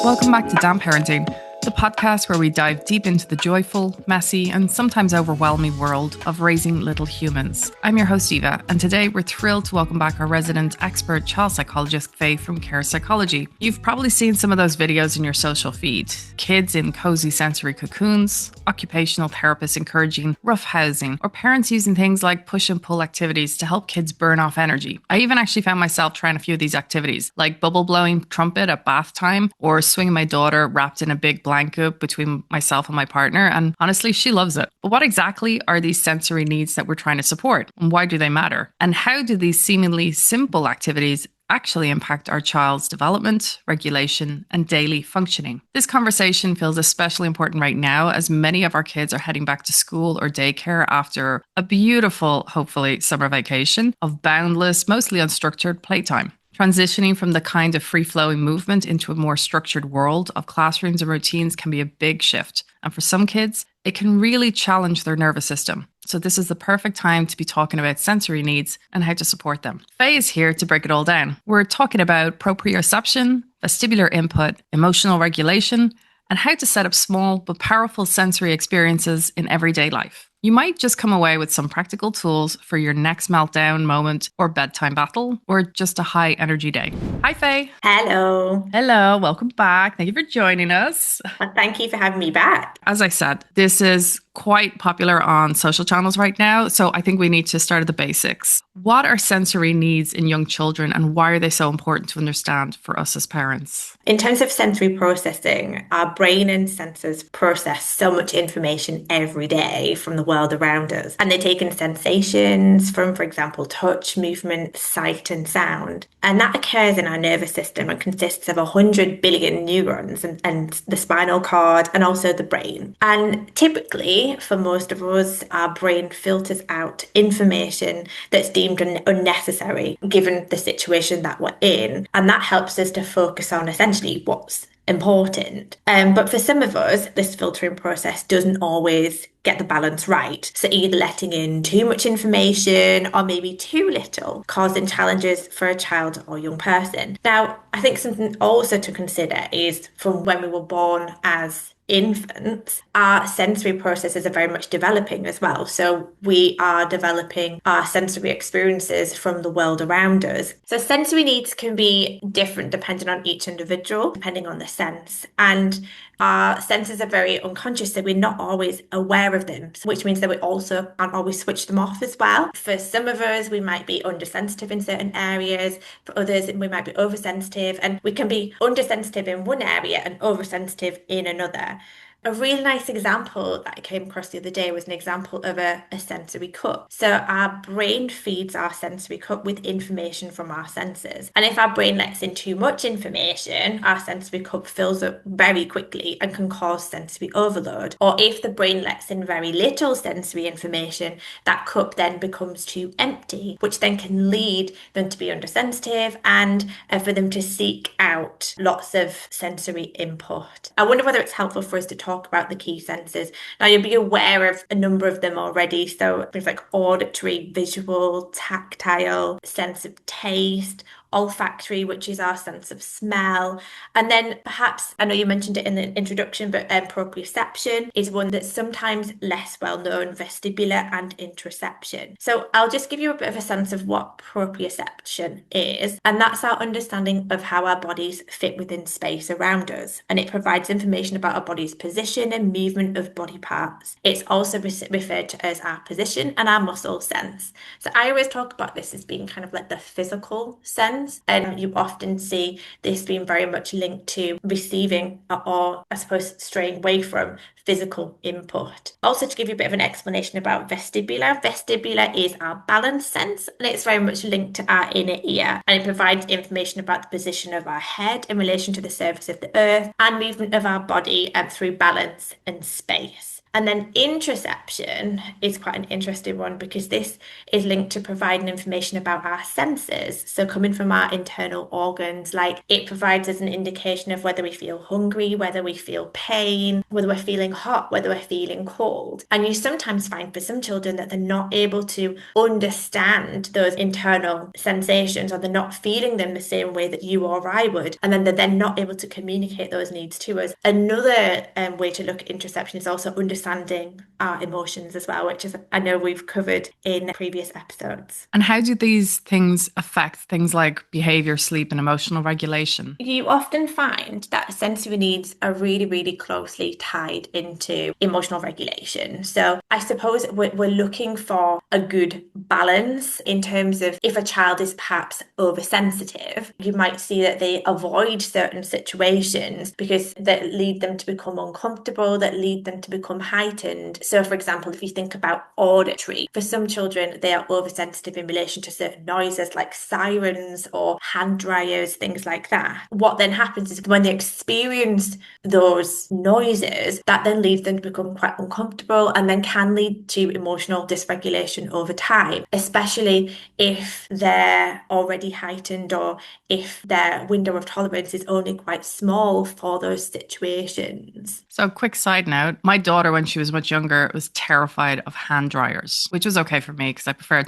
Welcome back to Damn Parenting, the podcast where we dive deep into the joyful, messy, and sometimes overwhelming world of raising little humans. I'm your host, Eva, and today we're thrilled to welcome back our resident expert child psychologist, Faye from Care Psychology. You've probably seen some of those videos in your social feed. Kids in cozy sensory cocoons, occupational therapists encouraging rough housing, or parents using things like push and pull activities to help kids burn off energy. I even actually found myself trying a few of these activities, like bubble blowing trumpet at bath time, or swinging my daughter wrapped in a big blanket between myself and my partner, and honestly, she loves it. But what exactly are these sensory needs that we're trying to support, and why do they matter? And how do these seemingly simple activities actually impact our child's development, regulation, and daily functioning? This conversation feels especially important right now as many of our kids are heading back to school or daycare after a beautiful, hopefully, summer vacation of boundless, mostly unstructured playtime. Transitioning from the kind of free-flowing movement into a more structured world of classrooms and routines can be a big shift. And for some kids, it can really challenge their nervous system. So this is the perfect time to be talking about sensory needs and how to support them. Faye is here to break it all down. We're talking about proprioception, vestibular input, emotional regulation, and how to set up small but powerful sensory experiences in everyday life. You might just come away with some practical tools for your next meltdown moment or bedtime battle or just a high energy day. Hi, Faye. Hello. Hello, welcome back. Thank you for joining us. Thank you for having me back. As I said, this is quite popular on social channels right now, so I think we need to start at the basics. What are sensory needs in young children and why are they so important to understand for us as parents? In terms of sensory processing, our brain and senses process so much information every day from the world around us. And they take in sensations from, for example, touch, movement, sight, and sound. And that occurs in our nervous system and consists of 100 billion neurons and the spinal cord and also the brain. And typically, for most of us, our brain filters out information that's deemed unnecessary given the situation that we're in. And that helps us to focus on essentially what's important. But for some of us, this filtering process doesn't always get the balance right. So either letting in too much information or maybe too little, causing challenges for a child or young person. Now, I think something also to consider is from when we were born as infants, our sensory processes are very much developing as well. So we are developing our sensory experiences from the world around us. So sensory needs can be different depending on each individual, depending on the sense. And our senses are very unconscious, so we're not always aware of them, which means that we also can't always switch them off as well. For some of us, we might be undersensitive in certain areas. For others, we might be oversensitive, and we can be undersensitive in one area and oversensitive in another. A really nice example that I came across the other day was an example of a sensory cup. So our brain feeds our sensory cup with information from our senses. And if our brain lets in too much information, our sensory cup fills up very quickly and can cause sensory overload. Or if the brain lets in very little sensory information, that cup then becomes too empty, which then can lead them to be undersensitive and for them to seek out lots of sensory input. I wonder whether it's helpful for us to talk about the key senses. Now, you'll be aware of a number of them already. So things like auditory, visual, tactile, sense of taste, olfactory, which is our sense of smell. And then perhaps, I know you mentioned it in the introduction, but proprioception is one that's sometimes less well known, vestibular and interoception. So I'll just give you a bit of a sense of what proprioception is. And that's our understanding of how our bodies fit within space around us. And it provides information about our body's position and movement of body parts. It's also referred to as our position and our muscle sense. So I always talk about this as being kind of like the physical sense. And you often see this being very much linked to receiving or, I suppose, straying away from physical input. Also, to give you a bit of an explanation about vestibular, vestibular is our balance sense, and it's very much linked to our inner ear, and it provides information about the position of our head in relation to the surface of the earth and movement of our body through balance and space. And then interoception is quite an interesting one because this is linked to providing information about our senses. So coming from our internal organs, like it provides us an indication of whether we feel hungry, whether we feel pain, whether we're feeling hot, whether we're feeling cold. And you sometimes find for some children that they're not able to understand those internal sensations, or they're not feeling them the same way that you or I would. And then they're then not able to communicate those needs to us. Another way to look at interoception is also understanding our emotions as well, which is I know we've covered in previous episodes. And how do these things affect things like behavior, sleep, and emotional regulation? You often find that sensory needs are really, really closely tied into emotional regulation. So I suppose we're looking for a good balance in terms of if a child is perhaps oversensitive, you might see that they avoid certain situations because that lead them to become uncomfortable, that lead them to become heightened. So, for example, if you think about auditory, for some children, they are oversensitive in relation to certain noises like sirens or hand dryers, things like that. What then happens is when they experience those noises, that then leads them to become quite uncomfortable and then can lead to emotional dysregulation over time, especially if they're already heightened or if their window of tolerance is only quite small for those situations. So, quick side note, my daughter, when she was much younger, was terrified of hand dryers, which was okay for me because I prefer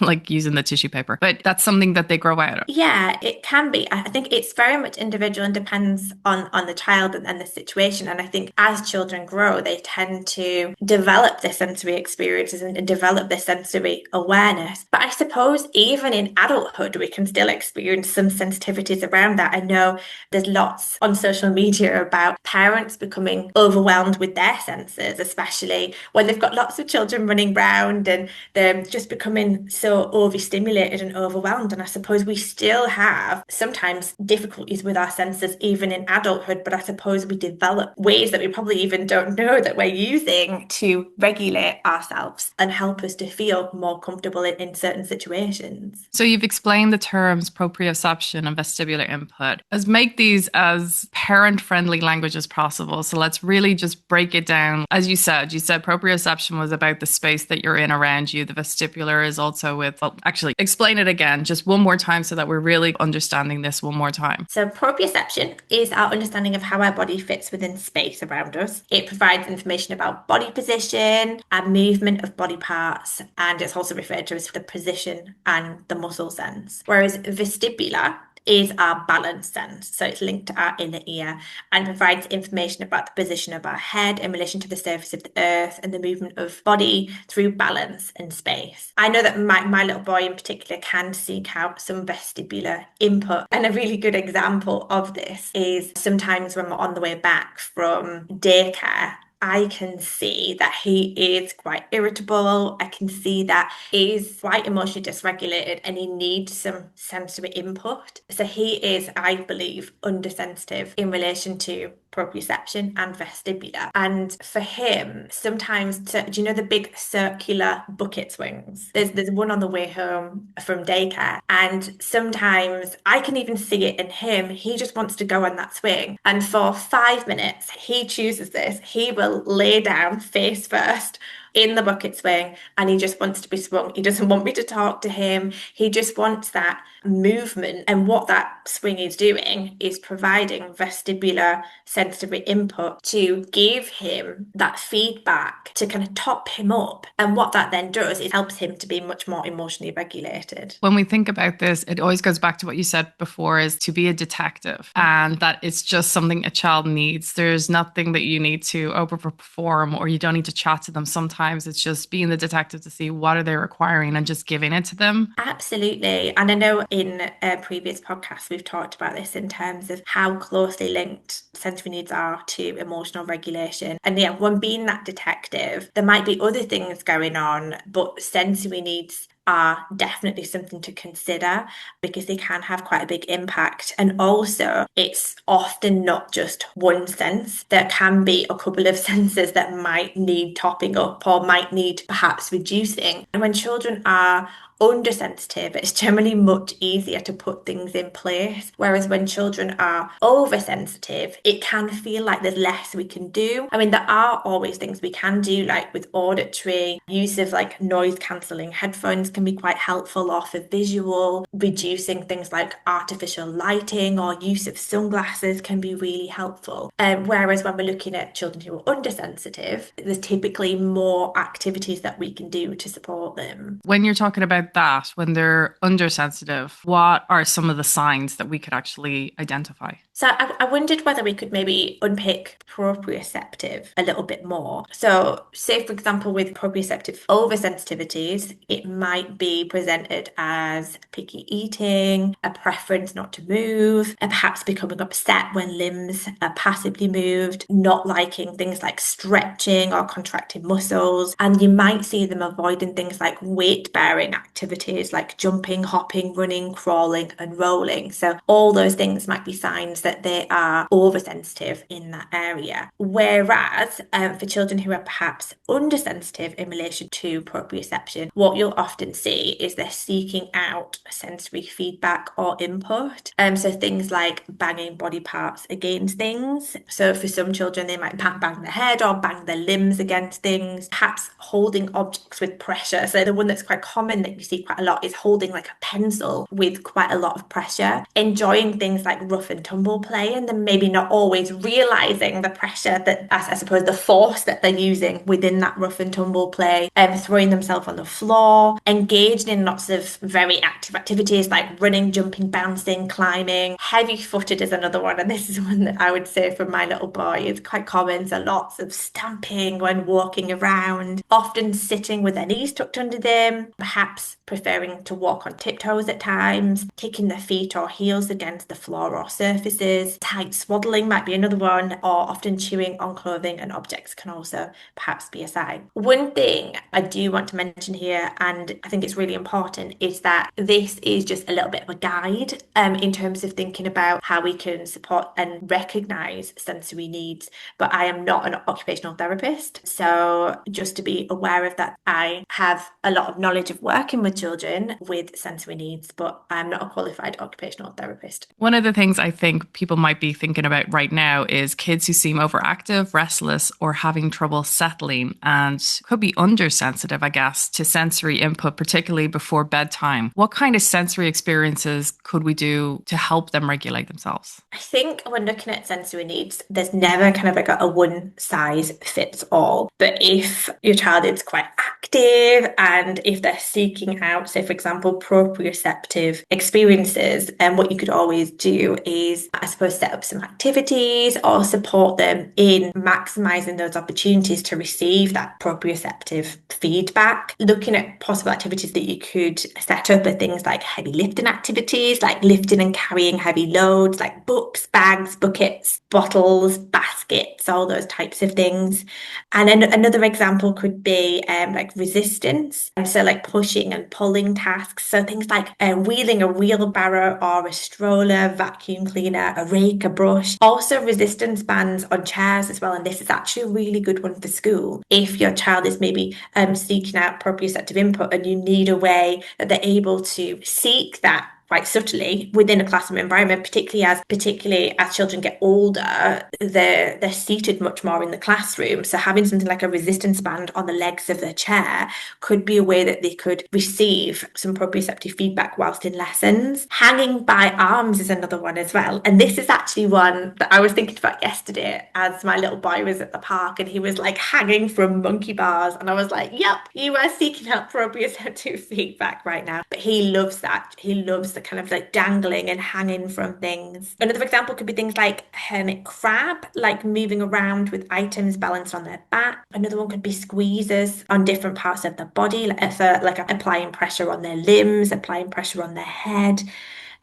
like using the tissue paper. But that's something that they grow out of. Yeah, it can be. I think it's very much individual and depends on the child and the situation. And I think as children grow, they tend to develop their sensory experiences and develop their sensory awareness. But I suppose even in adulthood, we can still experience some sensitivities around that. I know there's lots on social media about parents becoming overwhelmed with their senses, especially when they've got lots of children running around and they're just becoming so overstimulated and overwhelmed. And I suppose we still have sometimes difficulties with our senses, even in adulthood, but I suppose we develop ways that we probably even don't know that we're using to regulate ourselves and help us to feel more comfortable in certain situations. So, you've explained the terms proprioception and vestibular input. Let's make these as parent friendly language as possible. So, let's really just break it down. As you said proprioception was about the space that you're in around you. The vestibular is also with, well, actually, explain it again, just one more time so that we're really understanding this one more time. So, proprioception is our understanding of how our body fits within space around us. It provides information about body position and movement of body parts, and it's also referred to as the position and the muscle sense. Whereas vestibular is our balance sense. So it's linked to our inner ear and provides information about the position of our head in relation to the surface of the earth and the movement of body through balance and space. I know that my little boy in particular can seek out some vestibular input. And a really good example of this is sometimes when we're on the way back from daycare, I can see that he is quite irritable. I can see that he is quite emotionally dysregulated and he needs some sensory input. So he is, I believe, undersensitive in relation to proprioception and vestibular. And for him, sometimes, do you know the big circular bucket swings? There's one on the way home from daycare, and sometimes I can even see it in him. He just wants to go on that swing. And for 5 minutes, he chooses this. He will lay down face first in the bucket swing and he just wants to be swung. He doesn't want me to talk to him. He just wants that movement. And what that swing is doing is providing vestibular sensory input to give him that feedback to kind of top him up. And what that then does is helps him to be much more emotionally regulated. When we think about this, it always goes back to what you said before, is to be a detective, and that it's just something a child needs. There's nothing that you need to overperform, or you don't need to chat to them. Sometimes it's just being the detective to see what are they requiring and just giving it to them. Absolutely. And I know in a previous podcast, we've talked about this in terms of how closely linked sensory needs are to emotional regulation. And yeah, when being that detective, there might be other things going on, but sensory needs are definitely something to consider because they can have quite a big impact. And also, it's often not just one sense. There can be a couple of senses that might need topping up or might need perhaps reducing. And when children are undersensitive, it's generally much easier to put things in place. Whereas when children are oversensitive, it can feel like there's less we can do. I mean, there are always things we can do, like with auditory, use of like noise cancelling headphones can be quite helpful, or for visual, reducing things like artificial lighting or use of sunglasses can be really helpful. Whereas when we're looking at children who are undersensitive, there's typically more activities that we can do to support them. When you're talking about that, when they're undersensitive, what are some of the signs that we could actually identify? So I wondered whether we could maybe unpick proprioceptive a little bit more. So say, for example, with proprioceptive oversensitivities, it might be presented as picky eating, a preference not to move, and perhaps becoming upset when limbs are passively moved, not liking things like stretching or contracting muscles. And you might see them avoiding things like weight-bearing activities like jumping, hopping, running, crawling, and rolling. So all those things might be signs that they are oversensitive in that area. Whereas for children who are perhaps undersensitive in relation to proprioception, what you'll often see is they're seeking out sensory feedback or input. So things like banging body parts against things. So for some children, they might bang their head or bang their limbs against things, perhaps holding objects with pressure. So the one that's quite common that you see quite a lot is holding like a pencil with quite a lot of pressure, enjoying things like rough and tumble play, and then maybe not always realizing the pressure that, I suppose, the force that they're using within that rough and tumble play, throwing themselves on the floor, engaged in lots of very active activities like running, jumping, bouncing, climbing. Heavy footed is another one, and this is one that I would say for my little boy is quite common. So lots of stamping when walking around, often sitting with their knees tucked under them, perhaps preferring to walk on tiptoes at times, kicking their feet or heels against the floor or surfaces. Tight swaddling might be another one, or often chewing on clothing and objects can also perhaps be a sign. One thing I do want to mention here, and I think it's really important, is that this is just a little bit of a guide in terms of thinking about how we can support and recognise sensory needs. But I am not an occupational therapist, so just to be aware of that, I have a lot of knowledge of working with children with sensory needs, but I'm not a qualified occupational therapist. One of the things I think people might be thinking about right now is kids who seem overactive, restless, or having trouble settling and could be undersensitive, I guess, to sensory input, particularly before bedtime. What kind of sensory experiences could we do to help them regulate themselves? I think when looking at sensory needs, there's never kind of like a one size fits all. But if your child is quite active and if they're seeking out, say, for example, proprioceptive experiences, and what you could always do is, I suppose, set up some activities or support them in maximizing those opportunities to receive that proprioceptive feedback. Looking at possible activities that you could set up are things like heavy lifting activities, like lifting and carrying heavy loads, like books, bags, buckets, bottles, baskets, all those types of things. And then another example could be like resistance. And so like pushing and pulling tasks. So things like wheeling a wheelbarrow or a stroller, vacuum cleaner, a rake, a brush. Also resistance bands on chairs as well. And this is actually a really good one for school. If your child is maybe seeking out proprioceptive input and you need a way that they're able to seek that quite subtly within a classroom environment, particularly as children get older, they're seated much more in the classroom. So having something like a resistance band on the legs of their chair could be a way that they could receive some proprioceptive feedback whilst in lessons. Hanging by arms is another one as well. And this is actually one that I was thinking about yesterday as my little boy was at the park and he was like hanging from monkey bars. And I was like, yep, you are seeking out proprioceptive feedback right now. But he loves that. He loves the kind of like dangling and hanging from things. Another example could be things like hermit crab, like moving around with items balanced on their back. Another one could be squeezes on different parts of the body, like applying pressure on their limbs, applying pressure on their head.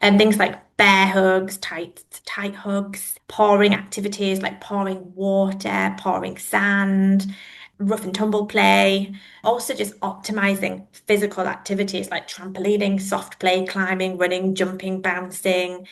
And things like bear hugs, tight hugs, pouring activities like pouring water, pouring sand. rough and tumble play. Also, just optimizing physical activities like trampolining, soft play, climbing, running, jumping, bouncing.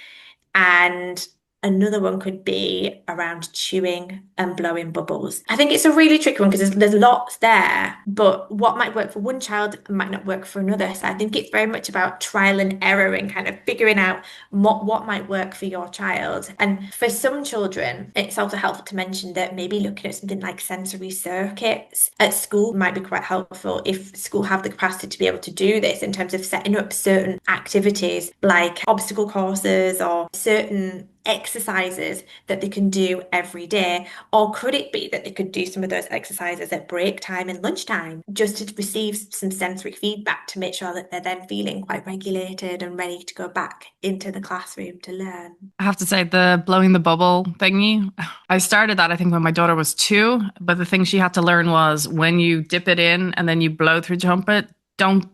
And another one could be around chewing and blowing bubbles. I think it's a really tricky one because there's lots there, but what might work for one child might not work for another. So I think it's very much about trial and error and kind of figuring out what might work for your child. And for some children, it's also helpful to mention that maybe looking at something like sensory circuits at school might be quite helpful if school have the capacity to be able to do this in terms of setting up certain activities like obstacle courses or certain exercises that they can do every day? Or could it be that they could do some of those exercises at break time and lunchtime just to receive some sensory feedback to make sure that they're then feeling quite regulated and ready to go back into the classroom to learn? I have to say, the blowing the bubble thingy, I started that, I think, when my daughter was 2. But the thing she had to learn was when you dip it in and then you blow through the trumpet, don't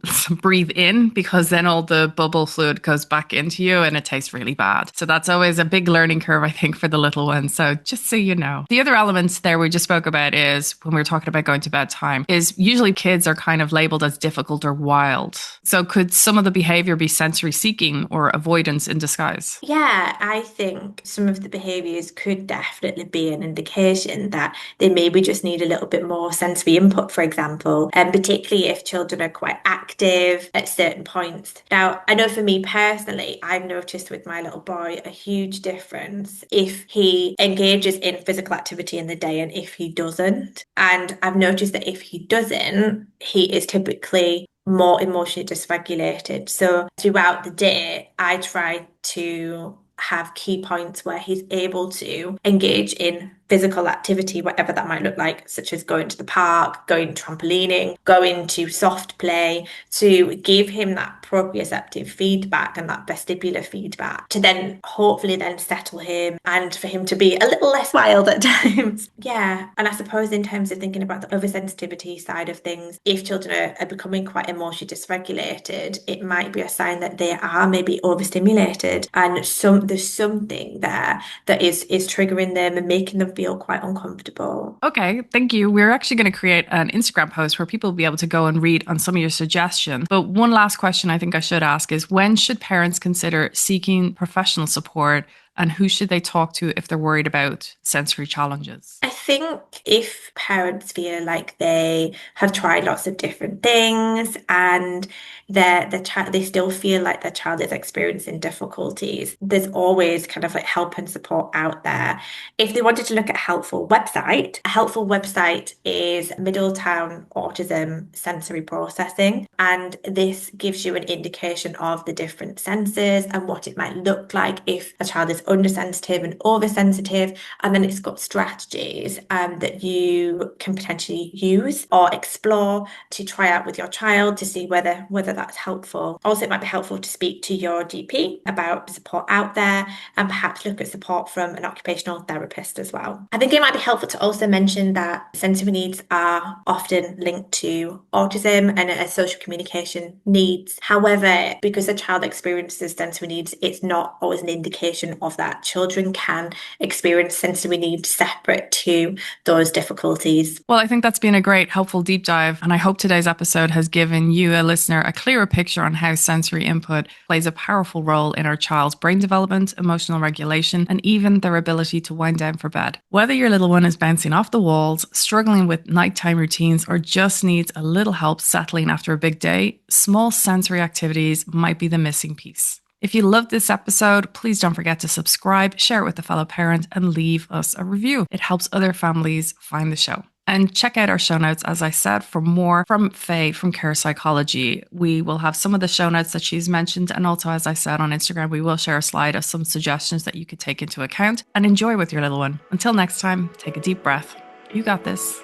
breathe in because then all the bubble fluid goes back into you and it tastes really bad. So that's always a big learning curve, I think, for the little ones. So just so you know. The other elements there we just spoke about is when we were talking about going to bedtime is usually kids are kind of labeled as difficult or wild. So could some of the behavior be sensory seeking or avoidance in disguise? Yeah, I think some of the behaviours could definitely be an indication that they maybe just need a little bit more sensory input, for example, and particularly if children are quite active at certain points. Now, I know for me personally, I've noticed with my little boy a huge difference if he engages in physical activity in the day and if he doesn't. And I've noticed that if he doesn't, he is typically more emotionally dysregulated. So throughout the day, I try to have key points where he's able to engage in physical activity, whatever that might look like, such as going to the park, going trampolining, going to soft play, to give him that proprioceptive feedback and that vestibular feedback to then hopefully then settle him and for him to be a little less wild at times. Yeah. And I suppose in terms of thinking about the oversensitivity side of things, if children are becoming quite emotionally dysregulated, it might be a sign that they are maybe overstimulated and there's something there that is triggering them and making them feel quite uncomfortable. Okay, thank you. We're actually going to create an Instagram post where people will be able to go and read on some of your suggestions. But one last question I think I should ask is when should parents consider seeking professional support and who should they talk to if they're worried about sensory challenges? I think if parents feel like they have tried lots of different things and their child they still feel like their child is experiencing difficulties, there's always kind of like help and support out there. If they wanted to look at a helpful website is Middletown Autism Sensory Processing, and this gives you an indication of the different senses and what it might look like if a child is undersensitive and oversensitive, and then it's got strategies that you can potentially use or explore to try out with your child to see whether that's helpful. Also, it might be helpful to speak to your GP about support out there and perhaps look at support from an occupational therapist as well. I think it might be helpful to also mention that sensory needs are often linked to autism and social communication needs. However, because a child experiences sensory needs, it's not always an indication of that. Children can experience sensory needs separate to those difficulties. Well, I think that's been a great, helpful deep dive. And I hope today's episode has given you, a listener, a clearer picture on how sensory input plays a powerful role in our child's brain development, emotional regulation, and even their ability to wind down for bed. Whether your little one is bouncing off the walls, struggling with nighttime routines, or just needs a little help settling after a big day, small sensory activities might be the missing piece. If you loved this episode, please don't forget to subscribe, share it with a fellow parent, and leave us a review. It helps other families find the show. And check out our show notes, as I said, for more from Faye from Care Psychology. We will have some of the show notes that she's mentioned. And also, as I said on Instagram, we will share a slide of some suggestions that you could take into account and enjoy with your little one. Until next time, take a deep breath. You got this.